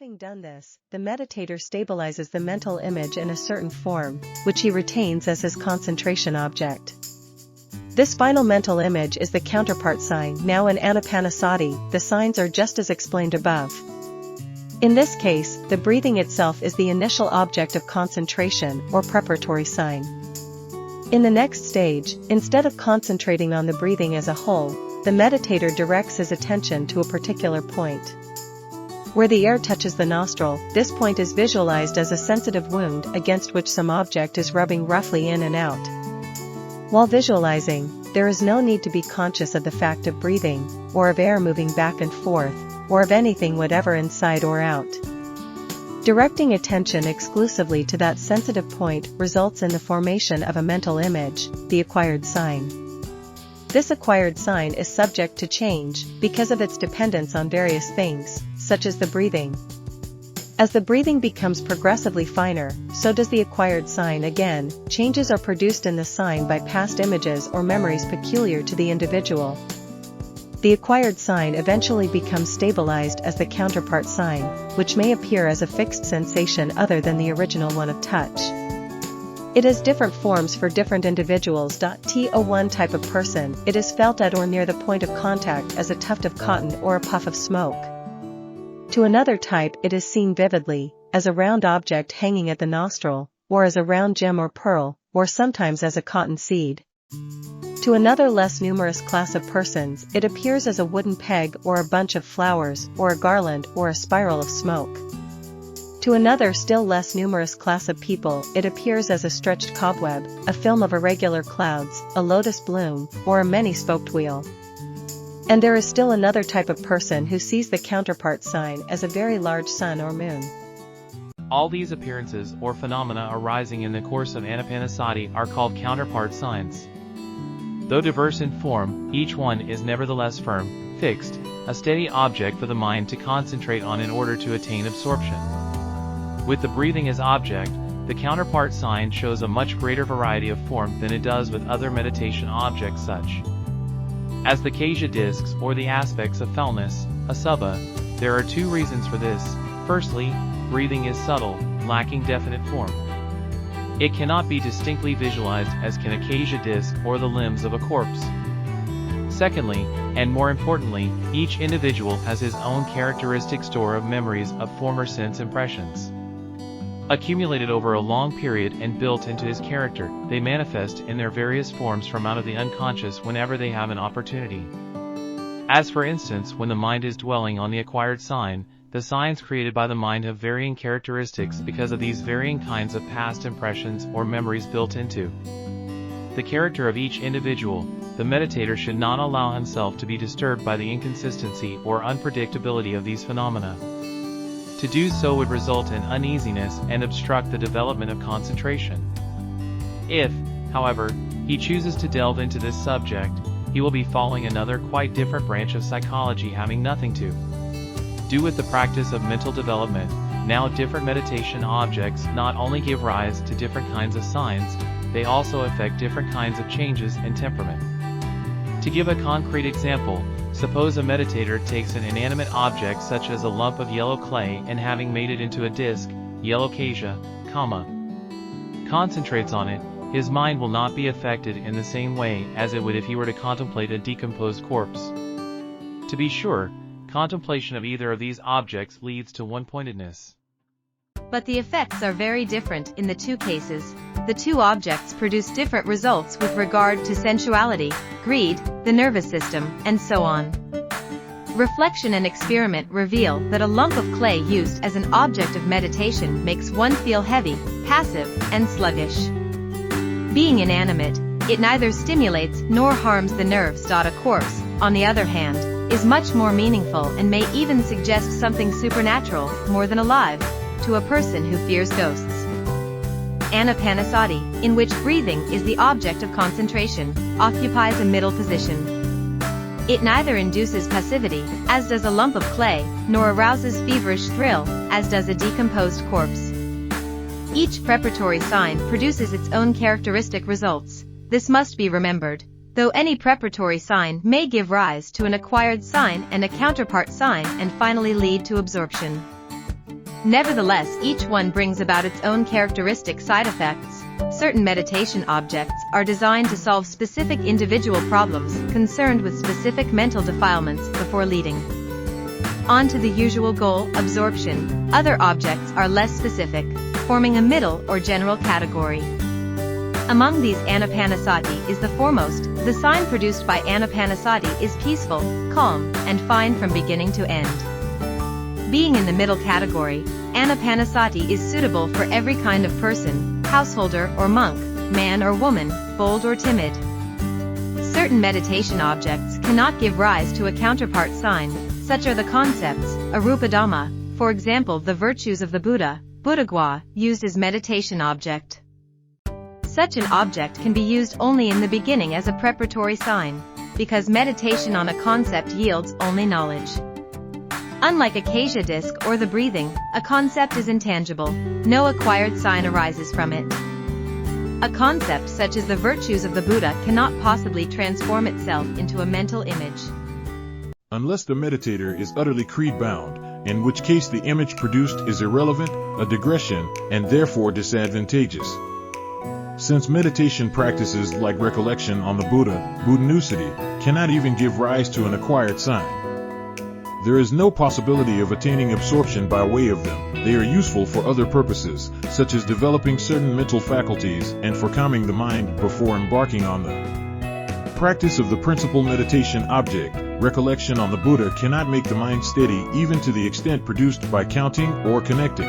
Having done this, the meditator stabilizes the mental image in a certain form, which he retains as his concentration object. This final mental image is the counterpart sign. Now in anapanasati, the signs are just as explained above. In this case, the breathing itself is the initial object of concentration or preparatory sign. In the next stage, instead of concentrating on the breathing as a whole, the meditator directs his attention to a particular point. Where the air touches the nostril, this point is visualized as a sensitive wound against which some object is rubbing roughly in and out. While visualizing, there is no need to be conscious of the fact of breathing, or of air moving back and forth, or of anything whatever inside or out. Directing attention exclusively to that sensitive point results in the formation of a mental image, the acquired sign. This acquired sign is subject to change because of its dependence on various things, such as the breathing. As the breathing becomes progressively finer, so does the acquired sign. Again, changes are produced in the sign by past images or memories peculiar to the individual. The acquired sign eventually becomes stabilized as the counterpart sign, which may appear as a fixed sensation other than the original one of touch. It has different forms for different individuals. To one type of person, it is felt at or near the point of contact as a tuft of cotton or a puff of smoke. To another type, it is seen vividly, as a round object hanging at the nostril, or as a round gem or pearl, or sometimes as a cotton seed. To another less numerous class of persons, it appears as a wooden peg or a bunch of flowers, or a garland or a spiral of smoke. To another still less numerous class of people, it appears as a stretched cobweb, a film of irregular clouds, a lotus bloom, or a many-spoked wheel. And there is still another type of person who sees the counterpart sign as a very large sun or moon. All these appearances or phenomena arising in the course of anapanasati are called counterpart signs. Though diverse in form, each one is nevertheless firm, fixed, a steady object for the mind to concentrate on in order to attain absorption. With the breathing as object, the counterpart sign shows a much greater variety of form than it does with other meditation objects such as the Kaja discs or the aspects of foulness, asubha. There are two reasons for this. Firstly, breathing is subtle, lacking definite form. It cannot be distinctly visualized as can a Kaja disc or the limbs of a corpse. Secondly, and more importantly, each individual has his own characteristic store of memories of former sense impressions. Accumulated over a long period and built into his character, they manifest in their various forms from out of the unconscious whenever they have an opportunity. As for instance, when the mind is dwelling on the acquired sign, the signs created by the mind have varying characteristics because of these varying kinds of past impressions or memories built into the character of each individual. The meditator should not allow himself to be disturbed by the inconsistency or unpredictability of these phenomena. To do so would result in uneasiness and obstruct the development of concentration. If, however, he chooses to delve into this subject, he will be following another quite different branch of psychology having nothing to do with the practice of mental development. Now, different meditation objects not only give rise to different kinds of signs, they also affect different kinds of changes in temperament. To give a concrete example, suppose a meditator takes an inanimate object such as a lump of yellow clay and having made it into a disc, yellow Kaja, concentrates on it, his mind will not be affected in the same way as it would if he were to contemplate a decomposed corpse. To be sure, contemplation of either of these objects leads to one-pointedness. But the effects are very different in the two cases. The two objects produce different results with regard to sensuality, greed, the nervous system, and so on. Reflection and experiment reveal that a lump of clay used as an object of meditation makes one feel heavy, passive, and sluggish. Being inanimate, it neither stimulates nor harms the nerves. A corpse, on the other hand, is much more meaningful and may even suggest something supernatural, more than alive, to a person who fears ghosts. Anapanasati, in which breathing is the object of concentration, occupies a middle position. It neither induces passivity, as does a lump of clay, nor arouses feverish thrill, as does a decomposed corpse. Each preparatory sign produces its own characteristic results. This must be remembered. Though any preparatory sign may give rise to an acquired sign and a counterpart sign and finally lead to absorption. Nevertheless, each one brings about its own characteristic side effects. Certain meditation objects are designed to solve specific individual problems concerned with specific mental defilements before leading on to the usual goal, absorption. Other objects are less specific, forming a middle or general category. Among these, anapanasati is the foremost. The sign produced by anapanasati is peaceful, calm, and fine from beginning to end. Being in the middle category, anapanasati is suitable for every kind of person, householder or monk, man or woman, bold or timid. Certain meditation objects cannot give rise to a counterpart sign. Such are the concepts, arupa Dhamma, for example the virtues of the Buddha, Buddhagwa, used as meditation object. Such an object can be used only in the beginning as a preparatory sign, because meditation on a concept yields only knowledge. Unlike a Acacia disc or the breathing, a concept is intangible, no acquired sign arises from it. A concept such as the virtues of the Buddha cannot possibly transform itself into a mental image. Unless the meditator is utterly creed-bound, in which case the image produced is irrelevant, a digression, and therefore disadvantageous. Since meditation practices like recollection on the Buddha, Buddhanusati, cannot even give rise to an acquired sign. There is no possibility of attaining absorption by way of them. They are useful for other purposes, such as developing certain mental faculties and for calming the mind before embarking on them. Practice of the principal meditation object, recollection on the Buddha, cannot make the mind steady even to the extent produced by counting or connecting,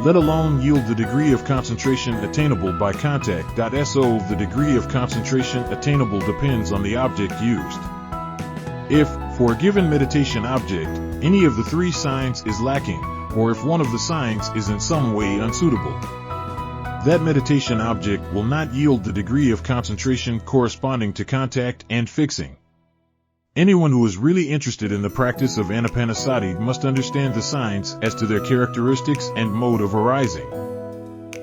let alone yield the degree of concentration attainable by contact. So the degree of concentration attainable depends on the object used. If, for a given meditation object, any of the three signs is lacking, or if one of the signs is in some way unsuitable, that meditation object will not yield the degree of concentration corresponding to contact and fixing. Anyone who is really interested in the practice of anapanasati must understand the signs as to their characteristics and mode of arising.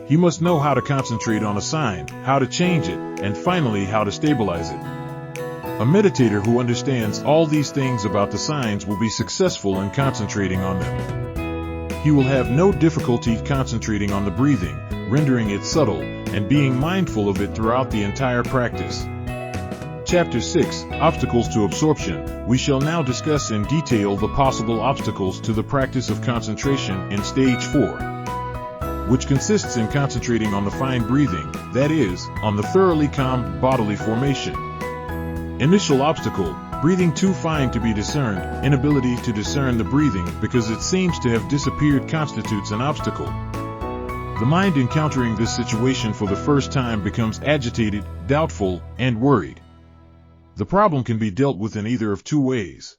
He must know how to concentrate on a sign, how to change it, and finally how to stabilize it. A meditator who understands all these things about the signs will be successful in concentrating on them. He will have no difficulty concentrating on the breathing, rendering it subtle, and being mindful of it throughout the entire practice. Chapter 6, Obstacles to Absorption. We shall now discuss in detail the possible obstacles to the practice of concentration in Stage 4, which consists in concentrating on the fine breathing, that is, on the thoroughly calm bodily formation. Initial obstacle: breathing too fine to be discerned. Inability to discern the breathing because it seems to have disappeared constitutes an obstacle. The mind encountering this situation for the first time becomes agitated, doubtful, and worried. The problem can be dealt with in either of two ways.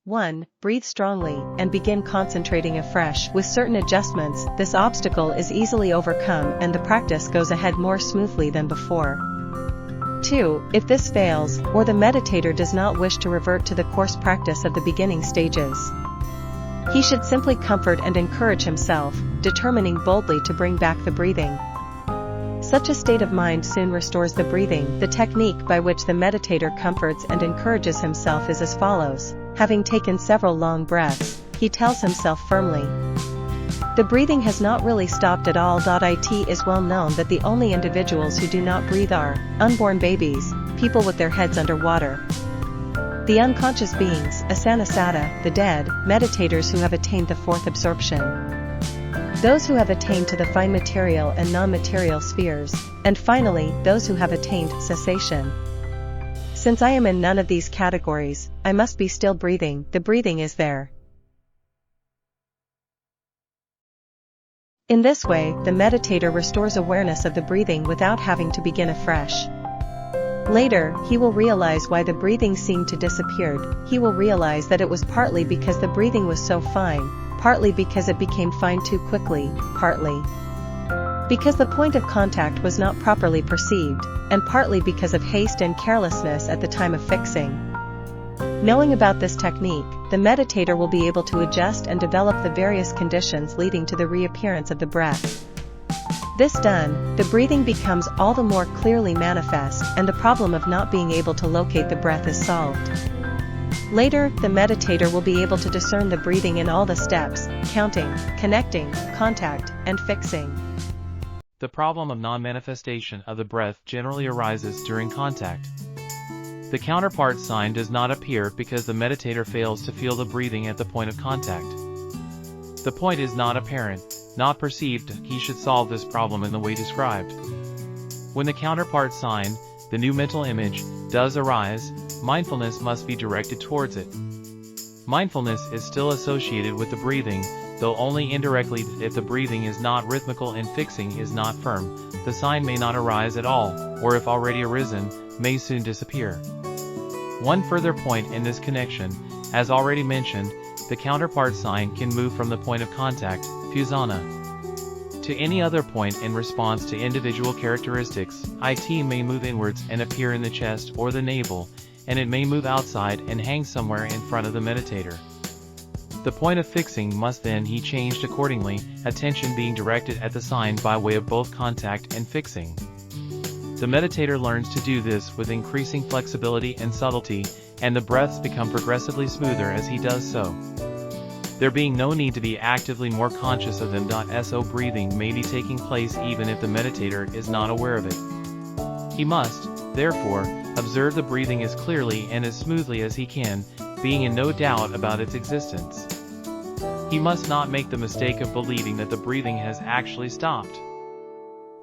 1. Breathe strongly, and begin concentrating afresh. With certain adjustments, this obstacle is easily overcome and the practice goes ahead more smoothly than before. 2. If this fails, or the meditator does not wish to revert to the coarse practice of the beginning stages, he should simply comfort and encourage himself, determining boldly to bring back the breathing. Such a state of mind soon restores the breathing. The technique by which the meditator comforts and encourages himself is as follows. Having taken several long breaths, he tells himself firmly, "The breathing has not really stopped at all." It is well known that the only individuals who do not breathe are unborn babies, people with their heads under water, the unconscious beings, asanasata, the dead, meditators who have attained the fourth absorption, those who have attained to the fine material and non-material spheres, and finally, those who have attained cessation. Since I am in none of these categories, I must be still breathing. The breathing is there. In this way, the meditator restores awareness of the breathing without having to begin afresh. Later, he will realize why the breathing seemed to disappear. He will realize that it was partly because the breathing was so fine, partly because it became fine too quickly, partly because the point of contact was not properly perceived, and partly because of haste and carelessness at the time of fixing. Knowing about this technique, the meditator will be able to adjust and develop the various conditions leading to the reappearance of the breath. This done, the breathing becomes all the more clearly manifest, and the problem of not being able to locate the breath is solved. Later, the meditator will be able to discern the breathing in all the steps: counting, connecting, contact, and fixing. The problem of non-manifestation of the breath generally arises during contact. The counterpart sign does not appear because the meditator fails to feel the breathing at the point of contact. The point is not apparent, not perceived. He should solve this problem in the way described. When the counterpart sign, the new mental image, does arise, mindfulness must be directed towards it. Mindfulness is still associated with the breathing, though only indirectly. If the breathing is not rhythmical and fixing is not firm, the sign may not arise at all, or if already arisen, may soon disappear. One further point in this connection, as already mentioned, the counterpart sign can move from the point of contact, Sovanna, to any other point in response to individual characteristics. It may move inwards and appear in the chest or the navel, and it may move outside and hang somewhere in front of the meditator. The point of fixing must then be changed accordingly, attention being directed at the sign by way of both contact and fixing. The meditator learns to do this with increasing flexibility and subtlety, and the breaths become progressively smoother as he does so. There being no need to be actively more conscious of them. So breathing may be taking place even if the meditator is not aware of it. He must, therefore, observe the breathing as clearly and as smoothly as he can, being in no doubt about its existence. He must not make the mistake of believing that the breathing has actually stopped.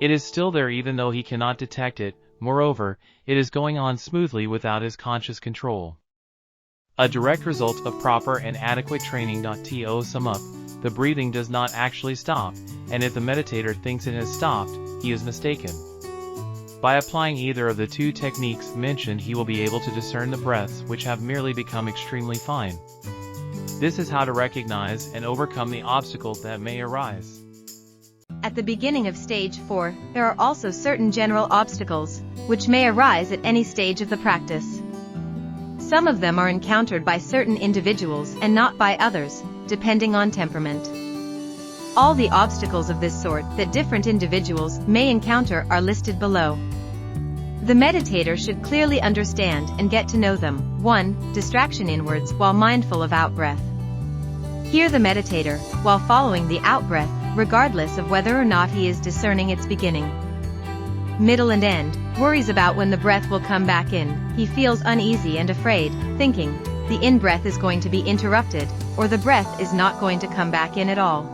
It is still there even though he cannot detect it. Moreover, it is going on smoothly without his conscious control. A direct result of proper and adequate training. To sum up, the breathing does not actually stop, and if the meditator thinks it has stopped, he is mistaken. By applying either of the two techniques mentioned, he will be able to discern the breaths which have merely become extremely fine. This is how to recognize and overcome the obstacles that may arise. At the beginning of stage 4, there are also certain general obstacles, which may arise at any stage of the practice. Some of them are encountered by certain individuals and not by others, depending on temperament. All the obstacles of this sort that different individuals may encounter are listed below. The meditator should clearly understand and get to know them. 1. Distraction inwards while mindful of out-breath. Here the meditator, while following the out-breath, regardless of whether or not he is discerning its beginning, middle and end, worries about when the breath will come back in. He feels uneasy and afraid, thinking the in-breath is going to be interrupted, or the breath is not going to come back in at all.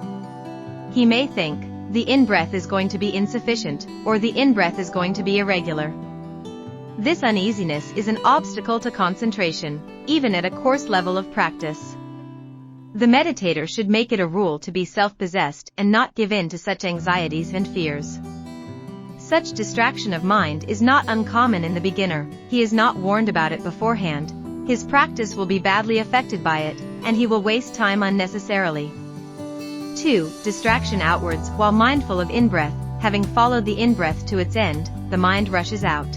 He may think the in-breath is going to be insufficient, or the in-breath is going to be irregular. This uneasiness is an obstacle to concentration, even at a coarse level of practice. The meditator should make it a rule to be self-possessed and not give in to such anxieties and fears. Such distraction of mind is not uncommon in the beginner. He is not warned about it beforehand. His practice will be badly affected by it, and he will waste time unnecessarily. 2. Distraction outwards while mindful of in-breath. Having followed the in-breath to its end, the mind rushes out.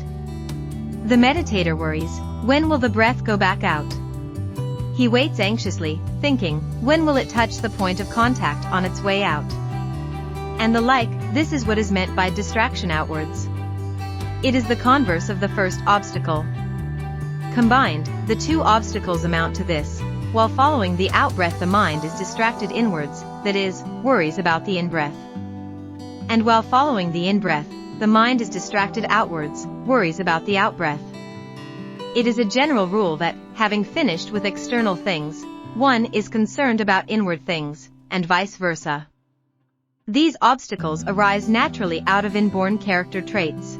The meditator worries, when will the breath go back out? He waits anxiously, thinking, when will it touch the point of contact on its way out? And the like. This is what is meant by distraction outwards. It is the converse of the first obstacle. Combined, the two obstacles amount to this: while following the out-breath the mind is distracted inwards, that is, worries about the in-breath. And while following the in-breath, the mind is distracted outwards, worries about the out-breath. It is a general rule that, having finished with external things, one is concerned about inward things, and vice versa. These obstacles arise naturally out of inborn character traits.